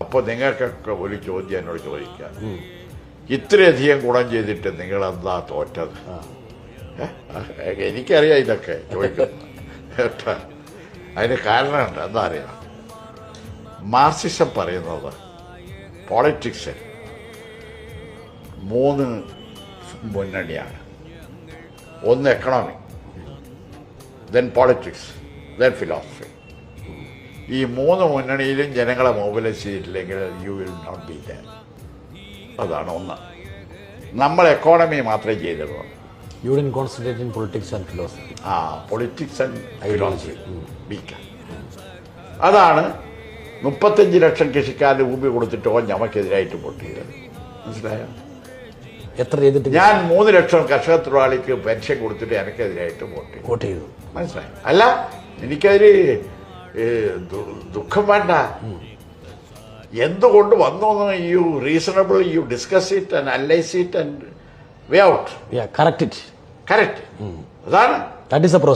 അപ്പോൾ നിങ്ങൾക്കൊക്കെ ഒരു ചോദ്യം എന്നോട് ചോദിക്കാം, ഇത്രയധികം ഗുണം ചെയ്തിട്ട് നിങ്ങൾ എന്താ തോറ്റത്? എനിക്കറിയാം ഇതൊക്കെ ചോദിക്കുന്നു കേട്ടോ. അതിന് കാരണമുണ്ട്. എന്താ അറിയാം, മാർക്സിസം പറയുന്നത് പോളിറ്റിക്സ് 3 മുന്നണിയാണ്. ഒന്ന് economy, then politics, then philosophy. ഈ 3 മുന്നണിയിലും ജനങ്ങളെ മൊബിലൈസ് ചെയ്തിട്ടില്ലെങ്കിൽ you will not be there. അതാണ് ഒന്ന്. നമ്മൾ എക്കോണമി മാത്രമേ ചെയ്തിട്ടുള്ളൂ. You didn't concentrate in politics and philosophy. Politics and philosophy weak. അതാണ് 35 ലക്ഷം കൃഷിക്കാരന് ഭൂമി കൊടുത്തിട്ടോ ഞമക്കെതിരായിട്ട് വോട്ട് ചെയ്തത്. മനസ്സിലായോ? എത്ര ചെയ്തിട്ട്? ഞാൻ 3 ലക്ഷം കർഷക തൊഴിലാളിക്ക് പെൻഷൻ കൊടുത്തിട്ട് എനിക്കെതിരായിട്ട് വോട്ട് ചെയ്തു. മനസ്സിലായി? അല്ല, എനിക്കതിൽ ദുഃഖം വേണ്ട. എന്തുകൊണ്ട് വന്നു? You reasonable, you discuss it and analyse it and way out. Correct. Correct. അതാണ്. That is a process.